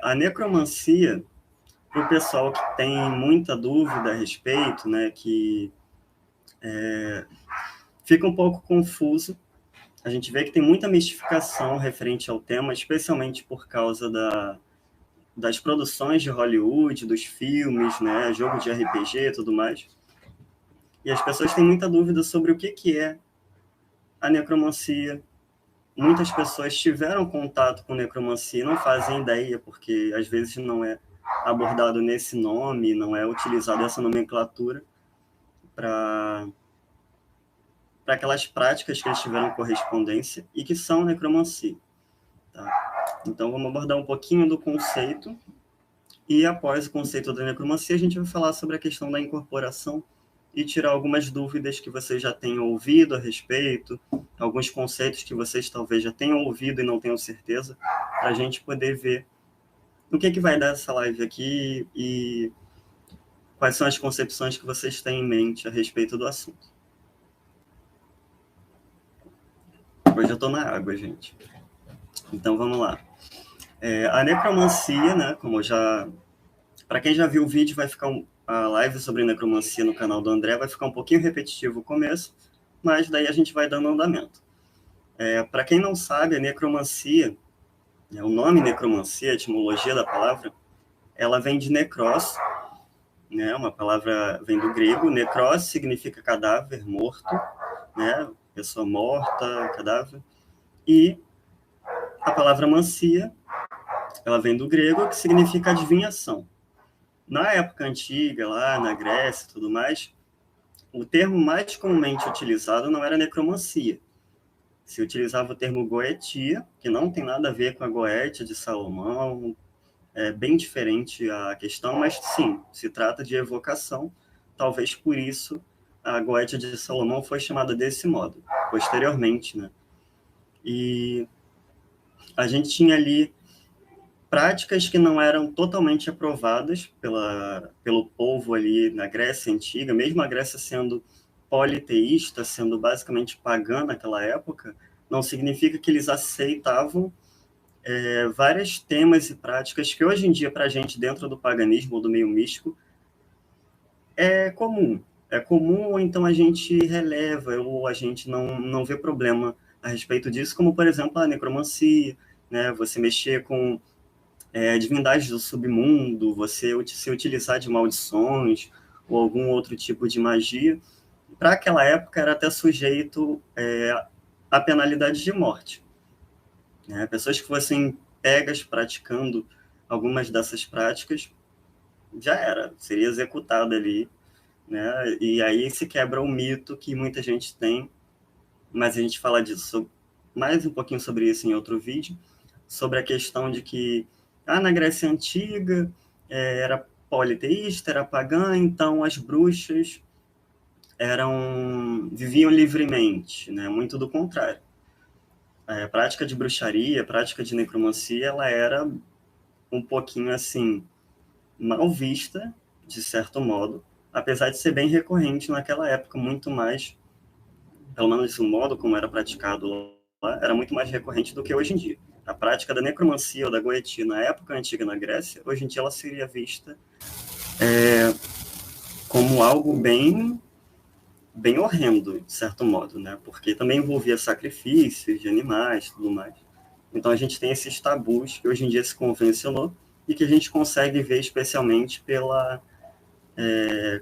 A necromancia, para o pessoal que tem muita dúvida a respeito, né, que fica um pouco confuso. A gente vê que tem muita mistificação referente ao tema, especialmente por causa das produções de Hollywood, dos filmes, né, jogo de RPG e tudo mais. E as pessoas têm muita dúvida sobre o que é a necromancia. Muitas pessoas tiveram contato com necromancia e não fazem ideia, porque às vezes não é abordado nesse nome, não é utilizada essa nomenclatura para aquelas práticas que eles tiveram correspondência e que são necromancia. Tá? Então, vamos abordar um pouquinho do conceito e, após o conceito da necromancia, a gente vai falar sobre a questão da incorporação e tirar algumas dúvidas que vocês já tenham ouvido a respeito, alguns conceitos que vocês talvez já tenham ouvido e não tenham certeza, para a gente poder ver o que vai dar essa live aqui e quais são as concepções que vocês têm em mente a respeito do assunto. Hoje eu estou na água, gente. Então, vamos lá. A necromancia, né, como já... Para quem já viu o vídeo, vai ficar a live sobre necromancia no canal do André, vai ficar um pouquinho repetitivo o começo, mas daí a gente vai dando andamento. Para quem não sabe, a necromancia, o nome necromancia, a etimologia da palavra, ela vem de necros, né, uma palavra vem do grego, necros significa cadáver, morto, né, pessoa morta, cadáver, e a palavra mancia, ela vem do grego, que significa adivinhação. Na época antiga, lá na Grécia e tudo mais, o termo mais comumente utilizado não era necromancia. Se utilizava o termo goetia, que não tem nada a ver com a Goétia de Salomão, é bem diferente a questão, mas sim, se trata de evocação. Talvez por isso a Goétia de Salomão foi chamada desse modo, posteriormente, né? E a gente tinha ali práticas que não eram totalmente aprovadas pelo povo ali na Grécia Antiga, mesmo a Grécia sendo politeísta, sendo basicamente pagã naquela época, não significa que eles aceitavam vários temas e práticas que hoje em dia, para a gente, dentro do paganismo ou do meio místico, é comum. É comum, ou então a gente releva, ou a gente não vê problema a respeito disso, como, por exemplo, a necromancia, né? Você mexer com divindades do submundo, você se utilizar de maldições ou algum outro tipo de magia. Para aquela época era até sujeito a penalidade de morte. Né? Pessoas que fossem pegas praticando algumas dessas práticas, já seria executado ali. Né? E aí se quebra o mito que muita gente tem, mas a gente fala disso mais um pouquinho sobre isso em outro vídeo, sobre a questão de que na Grécia Antiga era politeísta, era pagã, então as bruxas viviam livremente, né? Muito do contrário. A prática de bruxaria, a prática de necromancia, ela era um pouquinho assim mal vista, de certo modo, apesar de ser bem recorrente naquela época, muito mais, pelo menos o modo como era praticado lá, era muito mais recorrente do que hoje em dia. A prática da necromancia ou da goetia na época antiga na Grécia, hoje em dia ela seria vista como algo bem horrendo, de certo modo, né? Porque também envolvia sacrifícios de animais e tudo mais. Então a gente tem esses tabus que hoje em dia se convencionou e que a gente consegue ver especialmente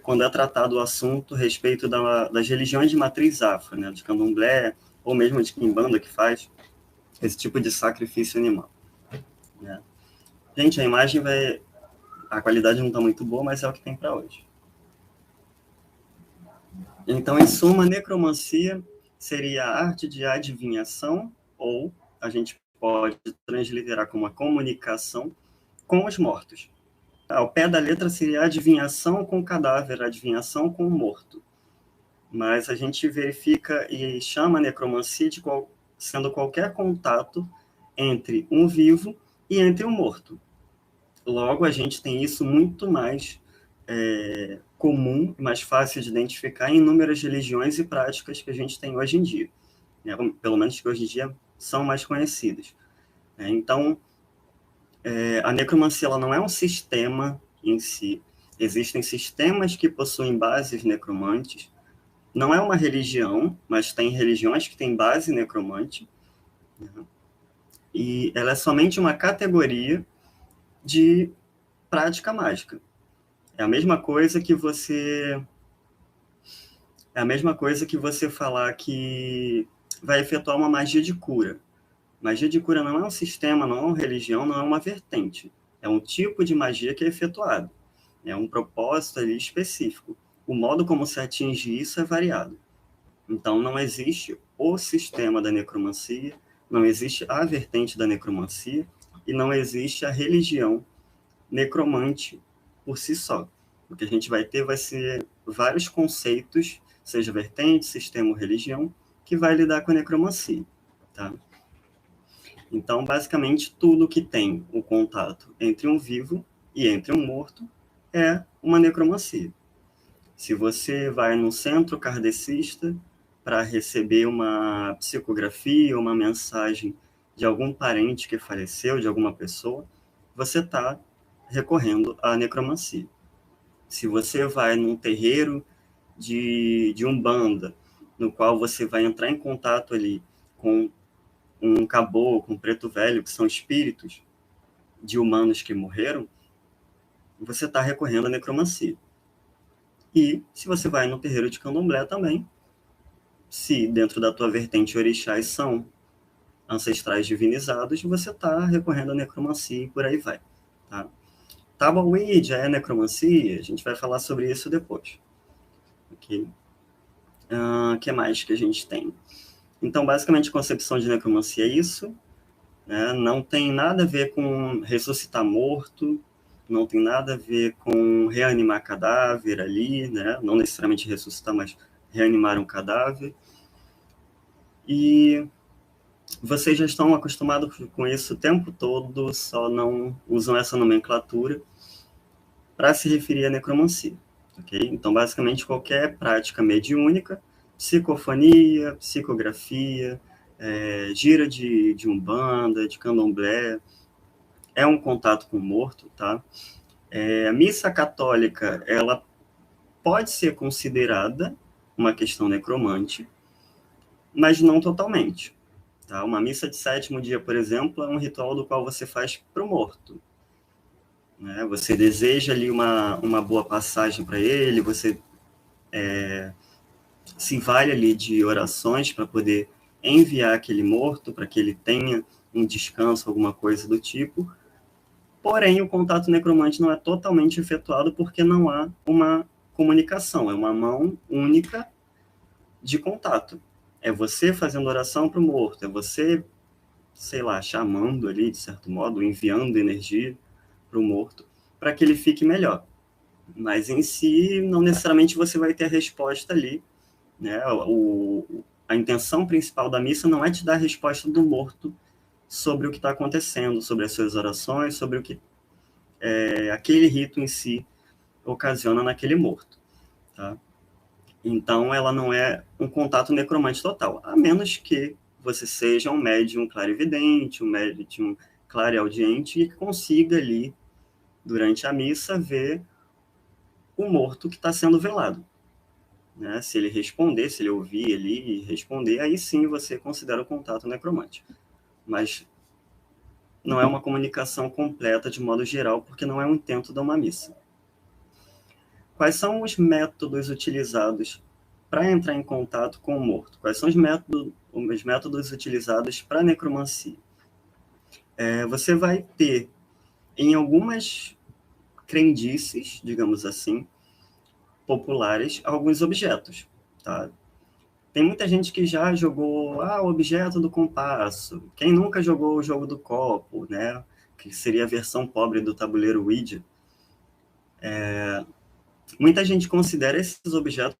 quando é tratado o assunto a respeito das religiões de matriz afro, né? De candomblé ou mesmo de quimbanda, que faz esse tipo de sacrifício animal. Né? Gente, a imagem a qualidade não está muito boa, mas é o que tem para hoje. Então, em suma, necromancia seria a arte de adivinhação, ou a gente pode transliterar como a comunicação com os mortos. Ao pé da letra seria adivinhação com cadáver, adivinhação com morto. Mas a gente verifica e chama a necromancia de sendo qualquer contato entre um vivo e entre um morto. Logo, a gente tem isso muito mais comum, mais fácil de identificar em inúmeras religiões e práticas que a gente tem hoje em dia. Né? Pelo menos que hoje em dia são mais conhecidas. Então, A necromancia ela não é um sistema em si. Existem sistemas que possuem bases necromantes. Não é uma religião, mas tem religiões que têm base necromante. Né? E ela é somente uma categoria de prática mágica. É a mesma coisa que você falar que vai efetuar uma magia de cura. Magia de cura não é um sistema, não é uma religião, não é uma vertente. É um tipo de magia que é efetuado. É um propósito ali específico. O modo como se atinge isso é variado. Então, não existe o sistema da necromancia, não existe a vertente da necromancia e não existe a religião necromante por si só. O que a gente vai ter vai ser vários conceitos, seja vertente, sistema ou religião, que vai lidar com a necromancia. Tá? Então, basicamente, tudo que tem o contato entre um vivo e entre um morto é uma necromancia. Se você vai num centro kardecista para receber uma psicografia, uma mensagem de algum parente que faleceu, de alguma pessoa, você está recorrendo à necromancia. Se você vai num terreiro de Umbanda, no qual você vai entrar em contato ali com um caboclo, um preto velho, que são espíritos de humanos que morreram, você está recorrendo à necromancia. E se você vai no terreiro de candomblé também, se dentro da tua vertente orixás são ancestrais divinizados, você está recorrendo à necromancia e por aí vai. Tá? Tábua Ouija é necromancia? A gente vai falar sobre isso depois. Ok? Que mais que a gente tem? Então, basicamente, a concepção de necromancia é isso. Né? Não tem nada a ver com ressuscitar morto, não tem nada a ver com reanimar cadáver ali, né? Não necessariamente ressuscitar, mas reanimar um cadáver. E vocês já estão acostumados com isso o tempo todo, só não usam essa nomenclatura para se referir à necromancia. Okay? Então, basicamente, qualquer prática mediúnica, psicofonia, psicografia, gira de umbanda, de candomblé, é um contato com o morto, tá? A missa católica, ela pode ser considerada uma questão necromante, mas não totalmente. Tá? Uma missa de sétimo dia, por exemplo, é um ritual do qual você faz para o morto. Né? Você deseja ali uma boa passagem para ele, você se vale ali de orações para poder enviar aquele morto, para que ele tenha um descanso, alguma coisa do tipo. Porém, o contato necromante não é totalmente efetuado porque não há uma comunicação, é uma mão única de contato. É você fazendo oração para o morto, é você, sei lá, chamando ali, de certo modo, enviando energia para o morto, para que ele fique melhor. Mas em si, não necessariamente você vai ter a resposta ali. Né? A intenção principal da missa não é te dar a resposta do morto sobre o que está acontecendo, sobre as suas orações, sobre o que aquele rito em si ocasiona naquele morto. Tá? Então, ela não é um contato necromante total, a menos que você seja um médium clarividente, um médium clareaudiente e consiga ali, durante a missa, ver o morto que está sendo velado. Né? Se ele responder, se ele ouvir ali e responder, aí sim você considera o contato necromante. Mas não é uma comunicação completa de modo geral, porque não é um intento de uma missa. Quais são os métodos utilizados para entrar em contato com o morto? Quais são os métodos utilizados para necromancia? Você vai ter, em algumas crendices, digamos assim, populares, alguns objetos. Tá? Tem muita gente que já jogou o objeto do compasso. Quem nunca jogou o jogo do copo, né? Que seria a versão pobre do tabuleiro Ouija. Muita gente considera esses objetos,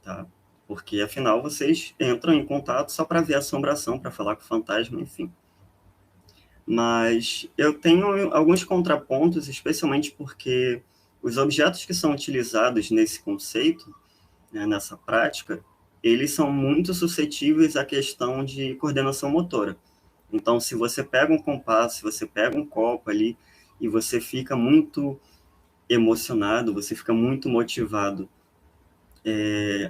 tá? Porque, afinal, vocês entram em contato só para ver a assombração, para falar com o fantasma, enfim. Mas eu tenho alguns contrapontos, especialmente porque os objetos que são utilizados nesse conceito, né, nessa prática, eles são muito suscetíveis à questão de coordenação motora. Então, se você pega um compasso, se você pega um copo ali e você fica muito emocionado, você fica muito motivado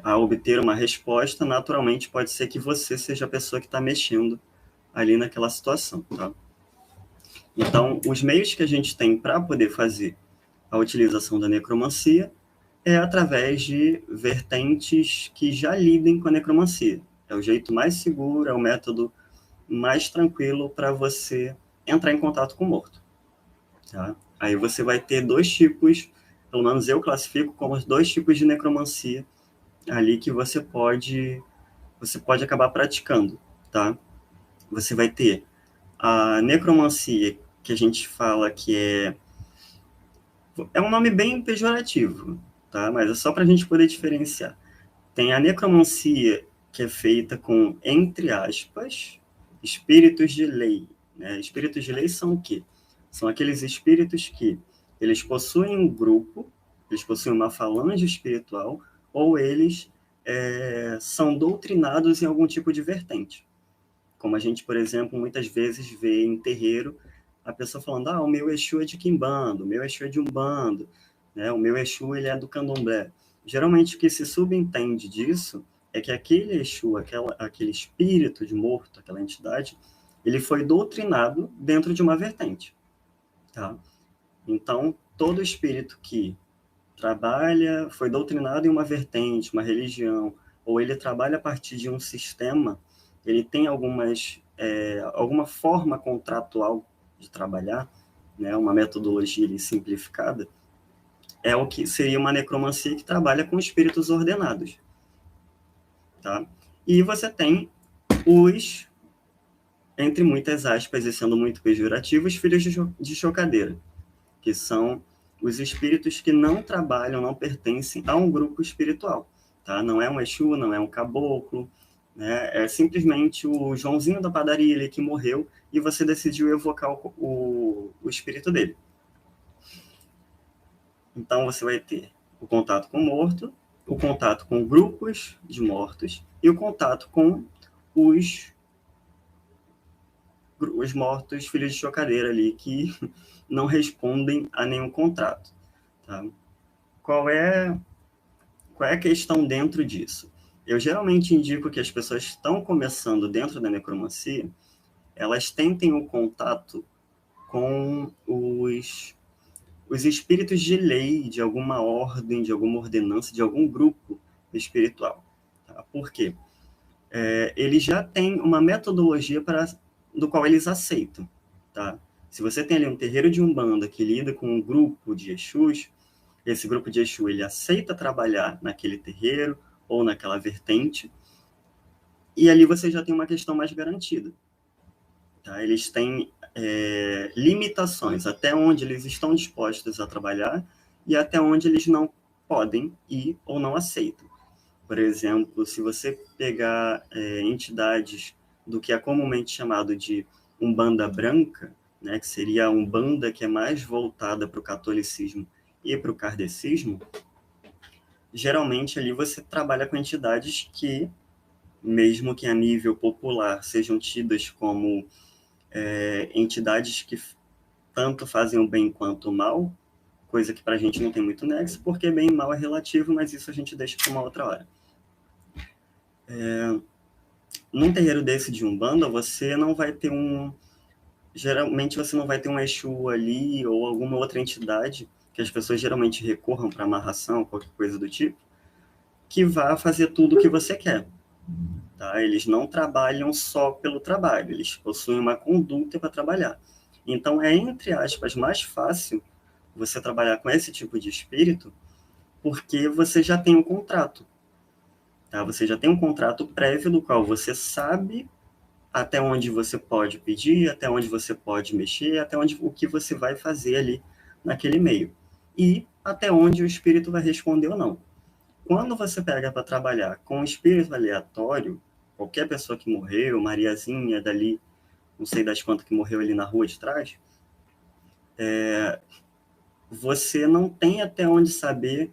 a obter uma resposta, naturalmente pode ser que você seja a pessoa que está mexendo ali naquela situação, tá? Então, os meios que a gente tem para poder fazer a utilização da necromancia é através de vertentes que já lidem com a necromancia. É o jeito mais seguro, é o método mais tranquilo para você entrar em contato com o morto. Tá? Aí você vai ter dois tipos, pelo menos eu classifico como os dois tipos de necromancia ali que você pode acabar praticando. Tá? Você vai ter a necromancia, que a gente fala que é um nome bem pejorativo, tá? Mas é só para a gente poder diferenciar. Tem a necromancia, que é feita com, entre aspas, espíritos de lei. Né? Espíritos de lei são o quê? São aqueles espíritos que eles possuem um grupo, eles possuem uma falange espiritual, ou eles são doutrinados em algum tipo de vertente. Como a gente, por exemplo, muitas vezes vê em terreiro a pessoa falando: o meu Exu é de Quimbanda, o meu Exu é de Umbanda, né? O meu Exu ele é do Candomblé. Geralmente o que se subentende disso é que aquele Exu, aquele espírito de morto, aquela entidade, ele foi doutrinado dentro de uma vertente. Tá? Então, todo espírito que trabalha, foi doutrinado em uma vertente, uma religião, ou ele trabalha a partir de um sistema, ele tem alguma forma contratual de trabalhar, né, uma metodologia ali simplificada, é o que seria uma necromancia que trabalha com espíritos ordenados. Tá? E você tem os, entre muitas aspas, e sendo muito pejorativos, filhos de chocadeira, que são os espíritos que não trabalham, não pertencem a um grupo espiritual. Tá? Não é um Exu, não é um caboclo, né? É simplesmente o Joãozinho da padaria ali que morreu e você decidiu evocar o espírito dele. Então você vai ter o contato com o morto, o contato com grupos de mortos e o contato com os mortos filhos de chocadeira ali que não respondem a nenhum contrato. Tá? Qual é a questão dentro disso? Eu geralmente indico que as pessoas que estão começando dentro da necromancia, elas tentem o contato com os espíritos de lei, de alguma ordem, de alguma ordenança, de algum grupo espiritual. Tá? Por quê? Eles já têm uma metodologia do qual eles aceitam. Tá? Se você tem ali um terreiro de Umbanda que lida com um grupo de Exus, esse grupo de Exu ele aceita trabalhar naquele terreiro ou naquela vertente, e ali você já tem uma questão mais garantida. Tá? Eles têm limitações até onde eles estão dispostos a trabalhar e até onde eles não podem ir ou não aceitam. Por exemplo, se você pegar entidades do que é comumente chamado de Umbanda branca, né, que seria a Umbanda que é mais voltada para o catolicismo e para o kardecismo, geralmente ali você trabalha com entidades que, mesmo que a nível popular sejam tidas como entidades que tanto fazem o bem quanto o mal, coisa que para a gente não tem muito nexo, porque bem e mal é relativo, mas isso a gente deixa para uma outra hora. Num terreiro desse de Umbanda, você não vai ter geralmente você não vai ter um Exu ali ou alguma outra entidade que as pessoas geralmente recorram para amarração, qualquer coisa do tipo, que vá fazer tudo o que você quer. Tá? Eles não trabalham só pelo trabalho, eles possuem uma conduta para trabalhar. Então, é, entre aspas, mais fácil você trabalhar com esse tipo de espírito porque você já tem um contrato. Tá? Você já tem um contrato prévio do qual você sabe até onde você pode pedir, até onde você pode mexer, até o que você vai fazer ali naquele meio. E até onde o espírito vai responder ou não. Quando você pega para trabalhar com um espírito aleatório, qualquer pessoa que morreu, Mariazinha dali, não sei das quantas que morreu ali na rua de trás, você não tem até onde saber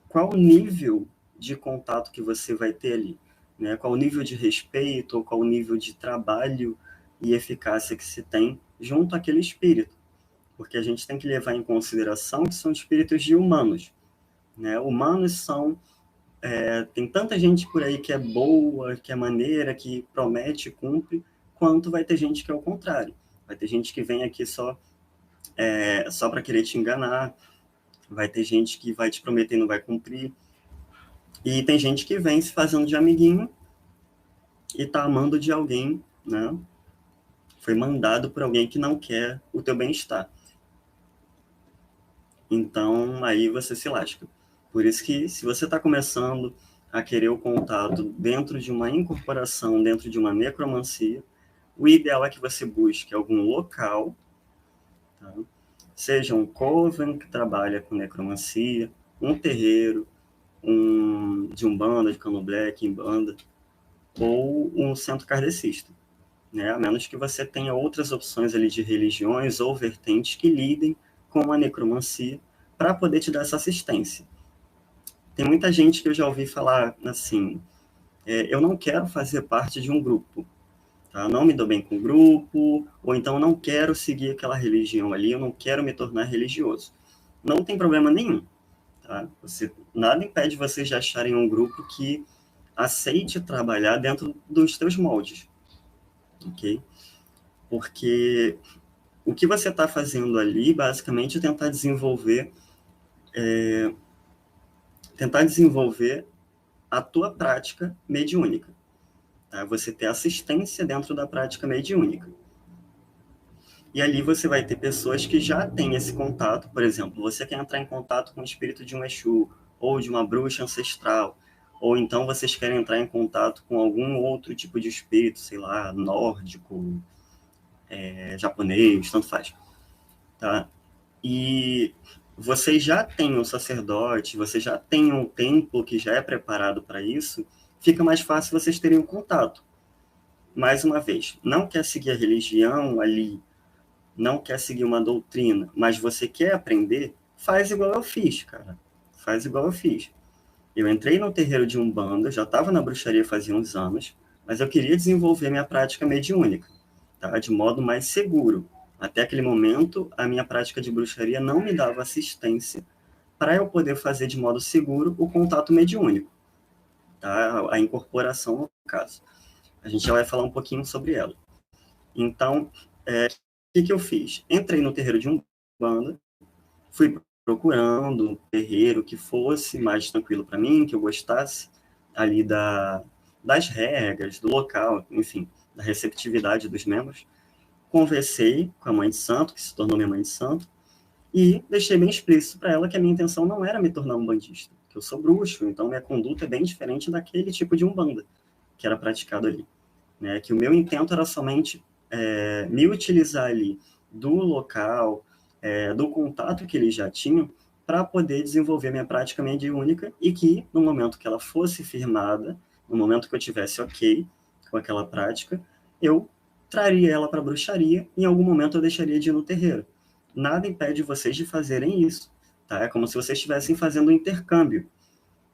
qual o nível de contato que você vai ter ali, né? Qual o nível de respeito, ou qual o nível de trabalho e eficácia que se tem junto àquele espírito. Porque a gente tem que levar em consideração que são espíritos de humanos, né? Humanos são... tem tanta gente por aí que é boa, que é maneira, que promete, cumpre, quanto vai ter gente que é o contrário. Vai ter gente que vem aqui só para querer te enganar, vai ter gente que vai te prometer e não vai cumprir, e tem gente que vem se fazendo de amiguinho e tá amando de alguém, né? Foi mandado por alguém que não quer o teu bem-estar. Então, aí você se lasca. Por isso que, se você está começando a querer o contato dentro de uma incorporação, dentro de uma necromancia, o ideal é que você busque algum local, tá? Seja um coven que trabalha com necromancia, um terreiro, de umbanda, de candomblé, quimbanda, ou um centro kardecista, né? A menos que você tenha outras opções ali de religiões ou vertentes que lidem com a necromancia para poder te dar essa assistência. Tem muita gente que eu já ouvi falar assim, eu não quero fazer parte de um grupo, tá? Não me dou bem com o grupo, ou então não quero seguir aquela religião ali, eu não quero me tornar religioso. Não tem problema nenhum, tá? Nada impede vocês de acharem um grupo que aceite trabalhar dentro dos teus moldes, ok? Porque o que você está fazendo ali, basicamente, é tentar desenvolver a tua prática mediúnica. Tá? Você ter assistência dentro da prática mediúnica. E ali você vai ter pessoas que já têm esse contato. Por exemplo, você quer entrar em contato com o espírito de um Exu, ou de uma bruxa ancestral, ou então vocês querem entrar em contato com algum outro tipo de espírito, sei lá, nórdico, japonês, tanto faz. Tá? E você já tem um sacerdote, você já tem um templo que já é preparado para isso, fica mais fácil vocês terem um contato. Mais uma vez, não quer seguir a religião ali, não quer seguir uma doutrina, mas você quer aprender, faz igual eu fiz, cara. Faz igual eu fiz. Eu entrei no terreiro de Umbanda, já estava na bruxaria fazia uns anos, mas eu queria desenvolver minha prática mediúnica, tá? De modo mais seguro. Até aquele momento, a minha prática de bruxaria não me dava assistência para eu poder fazer de modo seguro o contato mediúnico, tá? A incorporação, no caso. A gente já vai falar um pouquinho sobre ela. Então, o que eu fiz? Entrei no terreiro de Umbanda, fui procurando um terreiro que fosse mais tranquilo para mim, que eu gostasse ali das regras, do local, enfim, da receptividade dos membros. Conversei com a mãe de santo, que se tornou minha mãe de santo, e deixei bem explícito para ela que a minha intenção não era me tornar um bandista, que eu sou bruxo, então minha conduta é bem diferente daquele tipo de umbanda que era praticado ali, né? Que o meu intento era somente me utilizar ali do local, do contato que eles já tinham, para poder desenvolver minha prática mediúnica e que, no momento que ela fosse firmada, no momento que eu tivesse ok com aquela prática, eu traria ela para a bruxaria e em algum momento eu deixaria de ir no terreiro. Nada impede vocês de fazerem isso, tá? É como se vocês estivessem fazendo um intercâmbio.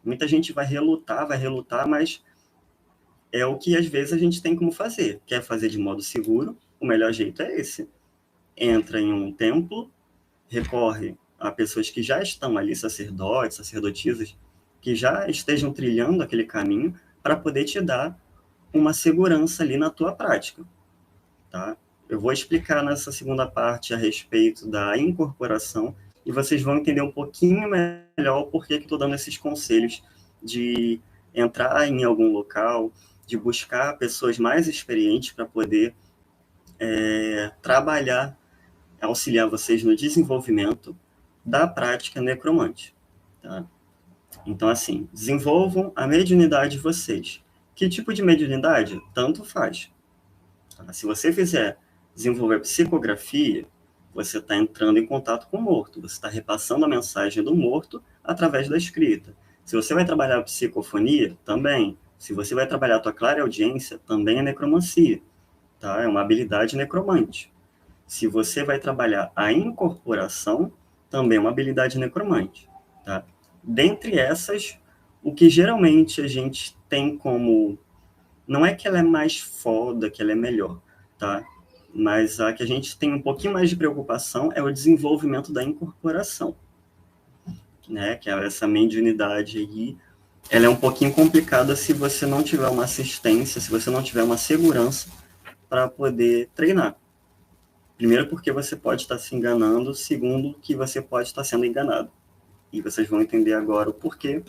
Muita gente vai relutar, mas é o que às vezes a gente tem como fazer. Quer fazer de modo seguro? O melhor jeito é esse. Entra em um templo, recorre a pessoas que já estão ali, sacerdotes, sacerdotisas, que já estejam trilhando aquele caminho para poder te dar uma segurança ali na tua prática, tá? Eu vou explicar nessa segunda parte a respeito da incorporação e vocês vão entender um pouquinho melhor por que estou dando esses conselhos de entrar em algum local, de buscar pessoas mais experientes para poder trabalhar, auxiliar vocês no desenvolvimento da prática necromante. Tá? Então, assim, desenvolvam a mediunidade de vocês. Que tipo de mediunidade? Tanto faz. Tá? Se você fizer desenvolver psicografia, você está entrando em contato com o morto, você está repassando a mensagem do morto através da escrita. Se você vai trabalhar psicofonia, também. Se você vai trabalhar a tua clareaudiência, também é necromancia. Tá? É uma habilidade necromante. Se você vai trabalhar a incorporação, também é uma habilidade necromante. Tá? Dentre essas, o que geralmente a gente tem como... Não é que ela é mais foda, que ela é melhor. tá? Mas a que a gente tem um pouquinho mais de preocupação é o desenvolvimento da incorporação, né? Que é essa mediunidade aí. Ela é um pouquinho complicada se você não tiver uma assistência, se você não tiver uma segurança para poder treinar. Primeiro, porque você pode estar se enganando. Segundo, que você pode estar sendo enganado. E vocês vão entender agora o porquê